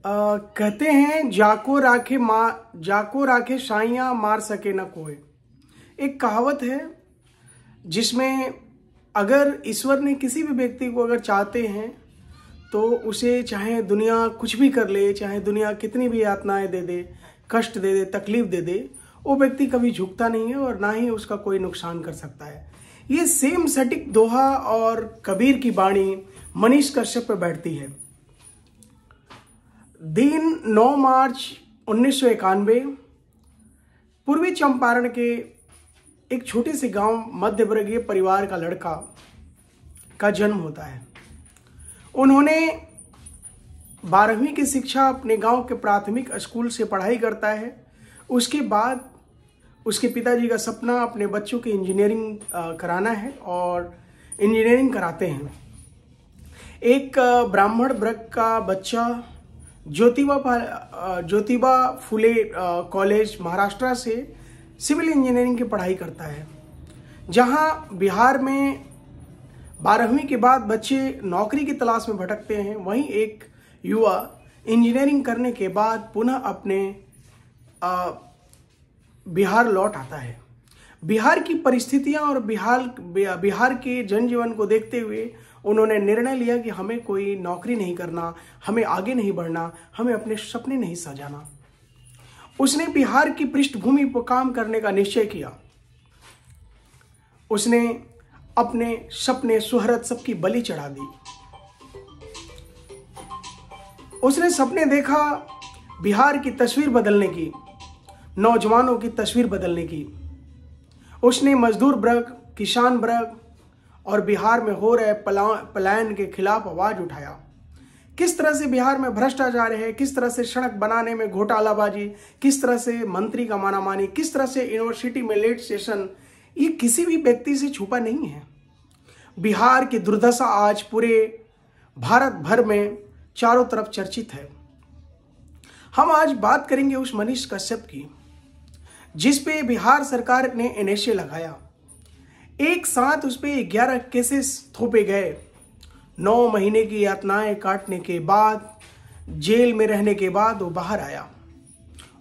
कहते हैं जाको राखे साइयां मार सके न कोई। एक कहावत है जिसमें अगर ईश्वर ने किसी भी व्यक्ति को अगर चाहते हैं तो उसे चाहे दुनिया कुछ भी कर ले, चाहे दुनिया कितनी भी यातनाएं दे दे, कष्ट दे दे, तकलीफ दे दे, वो व्यक्ति कभी झुकता नहीं है और ना ही उसका कोई नुकसान कर सकता है। ये सेम सटीक दोहा और कबीर की वाणी मनीष कश्यप पे बैठती है। दिन 9 मार्च 1991 पूर्वी चंपारण के एक छोटे से गांव मध्यवर्गीय परिवार का लड़का का जन्म होता है। उन्होंने 12वीं की शिक्षा अपने गांव के प्राथमिक स्कूल से पढ़ाई करता है। उसके बाद उसके पिताजी का सपना अपने बच्चों की इंजीनियरिंग कराना है और इंजीनियरिंग कराते हैं। एक ब्राह्मण वर्ग का बच्चा ज्योतिबा फुले कॉलेज महाराष्ट्र से सिविल इंजीनियरिंग की पढ़ाई करता है। जहां बिहार में 12वीं के बाद बच्चे नौकरी की तलाश में भटकते हैं, वहीं एक युवा इंजीनियरिंग करने के बाद पुनः अपने बिहार लौट आता है। बिहार की परिस्थितियां और बिहार के जनजीवन को देखते हुए उन्होंने निर्णय लिया कि हमें कोई नौकरी नहीं करना, हमें आगे नहीं बढ़ना, हमें अपने सपने नहीं सजाना। उसने बिहार की पृष्ठभूमि पर काम करने का निश्चय किया। उसने अपने सपने शोहरत सबकी बलि चढ़ा दी। उसने सपने देखा बिहार की तस्वीर बदलने की, नौजवानों की तस्वीर बदलने की। उसने मजदूर वर्ग, किसान वर्ग और बिहार में हो रहे पलायन के खिलाफ आवाज उठाया। किस तरह से बिहार में भ्रष्टाचार है, किस तरह से सड़क बनाने में घोटालाबाजी, किस तरह से मंत्री का मानामानी, किस तरह से यूनिवर्सिटी में लेट सेशन, ये किसी भी व्यक्ति से छुपा नहीं है। बिहार की दुर्दशा आज पूरे भारत भर में चारों तरफ चर्चित है। हम आज बात करेंगे उस मनीष कश्यप की, जिस पे बिहार सरकार ने एनएसए लगाया। एक साथ उस पे 11 केसेस थोपे गए। 9 महीने की यातनाएं काटने के बाद, जेल में रहने के बाद वो बाहर आया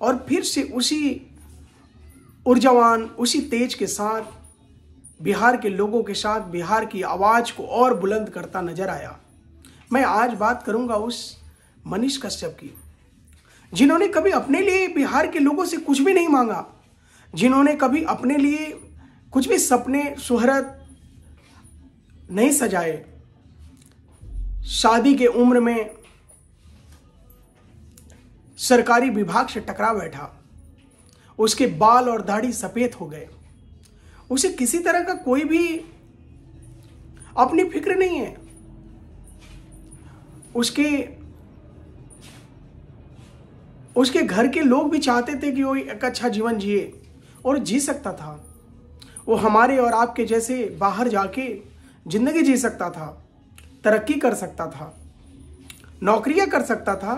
और फिर से उसी ऊर्जावान, उसी तेज के साथ बिहार के लोगों के साथ बिहार की आवाज को और बुलंद करता नजर आया। मैं आज बात करूंगा उस मनीष कश्यप की, जिन्होंने कभी अपने लिए बिहार के लोगों से कुछ भी नहीं मांगा, जिन्होंने कभी अपने लिए कुछ भी सपने शोहरत नहीं सजाए। शादी के उम्र में सरकारी विभाग से टकरा बैठा, उसके बाल और दाढ़ी सफेद हो गए। उसे किसी तरह का कोई भी अपनी फिक्र नहीं है। उसके घर के लोग भी चाहते थे कि वो एक अच्छा जीवन जिए और जी सकता था। वो हमारे और आपके जैसे बाहर जाके जिंदगी जी सकता था, तरक्की कर सकता था, नौकरियां कर सकता था,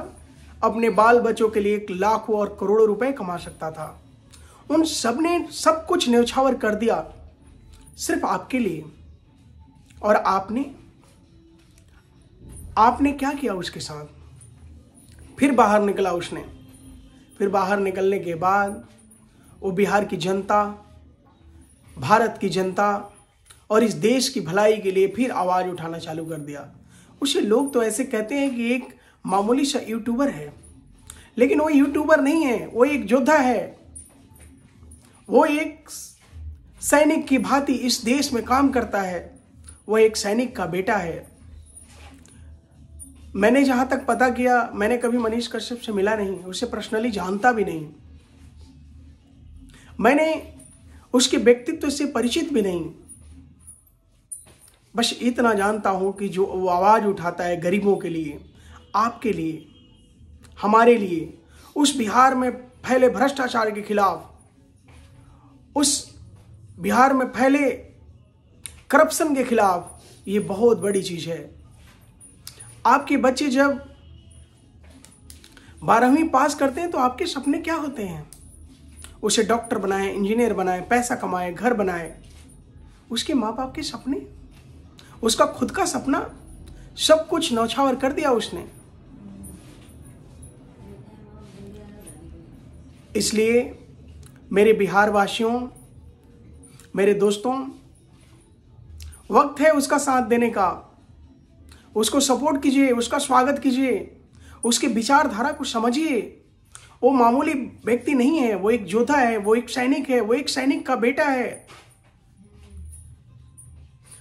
अपने बाल बच्चों के लिए लाखों और करोड़ों रुपए कमा सकता था। उन सब ने सब कुछ न्यौछावर कर दिया सिर्फ आपके लिए। और आपने क्या किया उसके साथ? फिर बाहर निकला उसने। फिर बाहर निकलने के बाद वो बिहार की जनता, भारत की जनता और इस देश की भलाई के लिए फिर आवाज उठाना चालू कर दिया। उसे लोग तो ऐसे कहते हैं कि एक मामूली सा यूट्यूबर है, लेकिन वो यूट्यूबर नहीं है, वो एक योद्धा है। वो एक सैनिक की भांति इस देश में काम करता है। वो एक सैनिक का बेटा है। मैंने जहां तक पता किया, मैंने कभी मनीष कश्यप से मिला नहीं, उसे पर्सनली जानता भी नहीं, मैंने उसके व्यक्तित्व से परिचित भी नहीं। बस इतना जानता हूं कि जो वो आवाज उठाता है गरीबों के लिए, आपके लिए, हमारे लिए, उस बिहार में फैले भ्रष्टाचार के खिलाफ, उस बिहार में फैले करप्शन के खिलाफ, ये बहुत बड़ी चीज है। आपके बच्चे जब 12वीं पास करते हैं तो आपके सपने क्या होते हैं? उसे डॉक्टर बनाए, इंजीनियर बनाए, पैसा कमाए, घर बनाए। उसके माँ बाप के सपने, उसका खुद का सपना, सब कुछ न्यौछावर कर दिया उसने। इसलिए मेरे बिहार वासियों, मेरे दोस्तों, वक्त है उसका साथ देने का। उसको सपोर्ट कीजिए, उसका स्वागत कीजिए, उसके विचारधारा को समझिए। वो मामूली व्यक्ति नहीं है, वो एक योद्धा है, वो एक सैनिक है, वो एक सैनिक का बेटा है।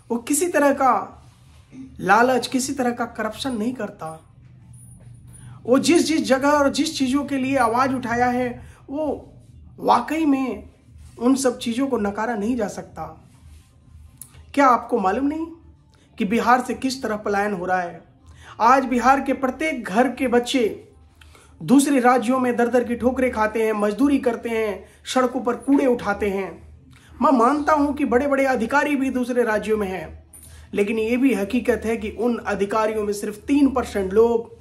वो किसी तरह का लालच, किसी तरह का करप्शन नहीं करता। वो जिस जगह और जिस चीजों के लिए आवाज उठाया है, वो वाकई में उन सब चीजों को नकारा नहीं जा सकता। क्या आपको मालूम नहीं कि बिहार से किस तरह पलायन हो रहा है? आज बिहार के प्रत्येक घर के बच्चे दूसरे राज्यों में दर दर की ठोकरें खाते हैं, मजदूरी करते हैं, सड़कों पर कूड़े उठाते हैं। मैं मानता हूं कि बड़े बड़े अधिकारी भी दूसरे राज्यों में हैं, लेकिन ये भी हकीकत है कि उन अधिकारियों में सिर्फ 3% लोग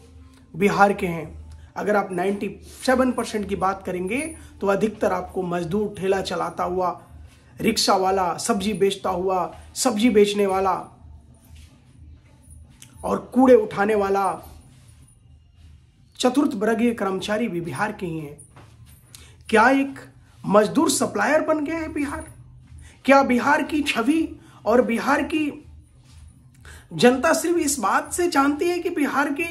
बिहार के हैं। अगर आप 97% की बात करेंगे तो अधिकतर आपको मजदूर, ठेला चलाता हुआ, रिक्शा वाला, सब्जी बेचता हुआ, सब्जी बेचने वाला और कूड़े उठाने वाला चतुर्थ वर्गीय कर्मचारी भी बिहार के ही हैं। क्या एक मजदूर सप्लायर बन गया है बिहार? क्या बिहार की छवि और बिहार की जनता सिर्फ इस बात से जानती है कि बिहार के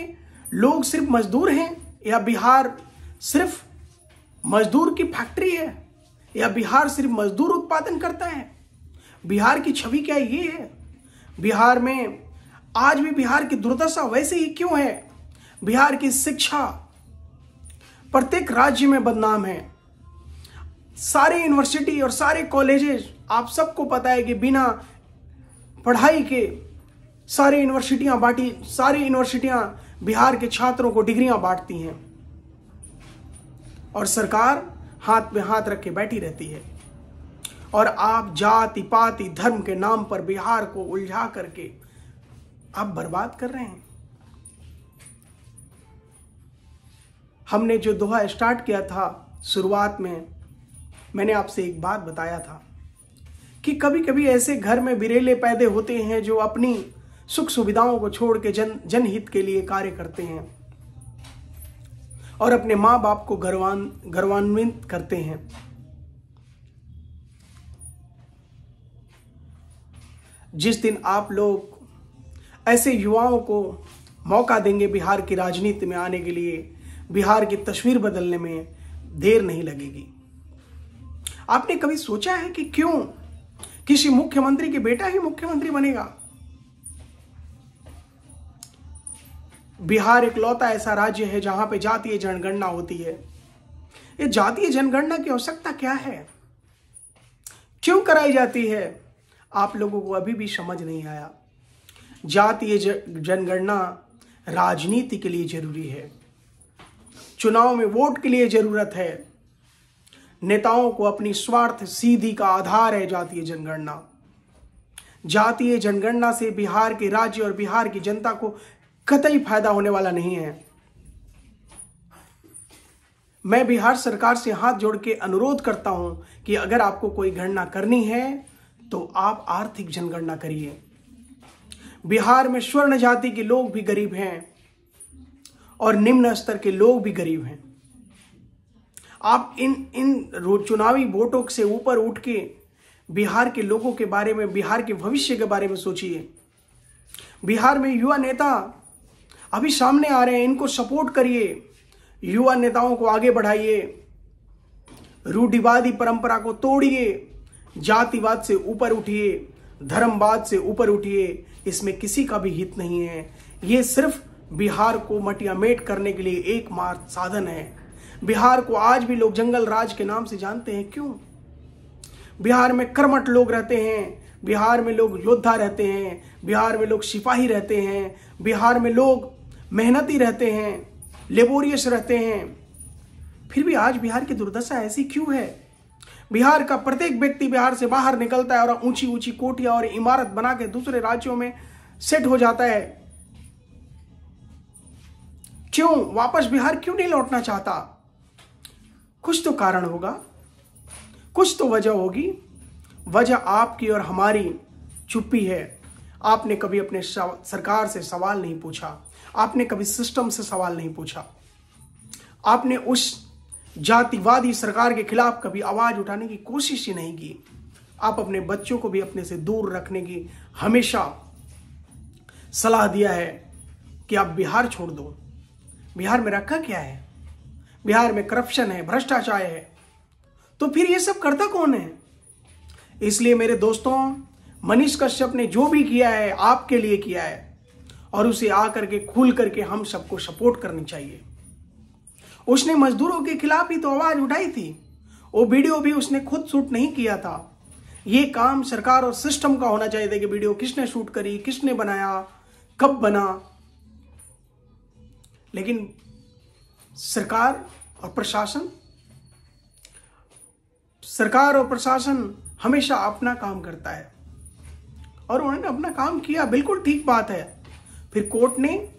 लोग सिर्फ मजदूर हैं, या बिहार सिर्फ मजदूर की फैक्ट्री है, या बिहार सिर्फ मजदूर उत्पादन करता है? बिहार की छवि क्या ये है? बिहार में आज भी बिहार की दुर्दशा वैसे ही क्यों है? बिहार की शिक्षा प्रत्येक राज्य में बदनाम है। सारे यूनिवर्सिटी और सारे कॉलेजेस, आप सबको पता है कि बिना पढ़ाई के सारी यूनिवर्सिटियां बिहार के छात्रों को डिग्रियां बांटती हैं और सरकार हाथ में हाथ रख के बैठी रहती है। और आप जाति पाति धर्म के नाम पर बिहार को उलझा करके आप बर्बाद कर रहे हैं। हमने जो दोहा स्टार्ट किया था शुरुआत में, मैंने आपसे एक बात बताया था कि कभी कभी ऐसे घर में बिरेले पैदा होते हैं जो अपनी सुख सुविधाओं को छोड़ के जनहित के लिए कार्य करते हैं और अपने मां बाप को गौरवान्वित करते हैं। जिस दिन आप लोग ऐसे युवाओं को मौका देंगे बिहार की राजनीति में आने के लिए, बिहार की तस्वीर बदलने में देर नहीं लगेगी। आपने कभी सोचा है कि क्यों किसी मुख्यमंत्री के बेटा ही मुख्यमंत्री बनेगा? बिहार इकलौता ऐसा राज्य है जहां पे जातीय जनगणना होती है। ये जातीय जनगणना की आवश्यकता क्या है? क्यों कराई जाती है? आप लोगों को अभी भी समझ नहीं आया। जातीय जनगणना राजनीति के लिए जरूरी है, चुनाव में वोट के लिए जरूरत है। नेताओं को अपनी स्वार्थ सीधी का आधार है जातीय जनगणना। जातीय जनगणना से बिहार के राज्य और बिहार की जनता को कतई फायदा होने वाला नहीं है। मैं बिहार सरकार से हाथ जोड़ के अनुरोध करता हूं कि अगर आपको कोई गणना करनी है तो आप आर्थिक जनगणना करिए। बिहार में स्वर्ण जाति के लोग भी गरीब हैं और निम्न स्तर के लोग भी गरीब हैं। आप इन चुनावी वोटों से ऊपर उठ के बिहार के लोगों के बारे में, बिहार के भविष्य के बारे में सोचिए। बिहार में युवा नेता अभी सामने आ रहे हैं, इनको सपोर्ट करिए, युवा नेताओं को आगे बढ़ाइए, रूढ़िवादी परंपरा को तोड़िए, जातिवाद से ऊपर उठिए, धर्मवाद से ऊपर उठिए। इसमें किसी का भी हित नहीं है। ये सिर्फ बिहार को मटियामेट करने के लिए एकमात्र साधन है। बिहार को आज भी लोग जंगल राज के नाम से जानते हैं। क्यों? बिहार में कर्मठ लोग रहते हैं, बिहार में लोग योद्धा रहते हैं, बिहार में लोग सिपाही रहते हैं, बिहार में लोग मेहनती रहते हैं, लेबोरियस रहते हैं। फिर भी आज बिहार की दुर्दशा ऐसी क्यों है? बिहार का प्रत्येक व्यक्ति बिहार से बाहर निकलता है और ऊंची ऊंची कोठियां और इमारत बना के दूसरे राज्यों में सेट हो जाता है। क्यों? वापस बिहार क्यों नहीं लौटना चाहता? कुछ तो कारण होगा, कुछ तो वजह होगी। वजह आपकी और हमारी चुप्पी है। आपने कभी अपने सरकार से सवाल नहीं पूछा, आपने कभी सिस्टम से सवाल नहीं पूछा, आपने उस जातिवादी सरकार के खिलाफ कभी आवाज उठाने की कोशिश ही नहीं की। आप अपने बच्चों को भी अपने से दूर रखने की हमेशा सलाह दिया है कि आप बिहार छोड़ दो। बिहार में रखा क्या है? बिहार में करप्शन है, भ्रष्टाचार है, तो फिर ये सब करता कौन है? इसलिए मेरे दोस्तों, मनीष कश्यप ने जो भी किया है आपके लिए किया है और उसे आकर के खुल करके हम सबको सपोर्ट करनी चाहिए। उसने मजदूरों के खिलाफ ही तो आवाज उठाई थी। वो वीडियो भी उसने खुद शूट नहीं किया था। ये काम सरकार और सिस्टम का होना चाहिए था कि वीडियो किसने शूट करी, किसने बनाया, कब बना। लेकिन सरकार और प्रशासन हमेशा अपना काम करता है और उन्होंने अपना काम किया, बिल्कुल ठीक बात है। फिर कोर्ट ने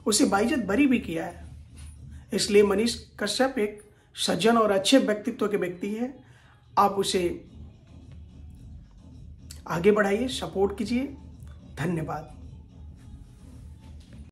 उसे बाइज्जत बरी भी किया है। इसलिए मनीष कश्यप एक सज्जन और अच्छे व्यक्तित्व के व्यक्ति है। आप उसे आगे बढ़ाइए, सपोर्ट कीजिए। धन्यवाद।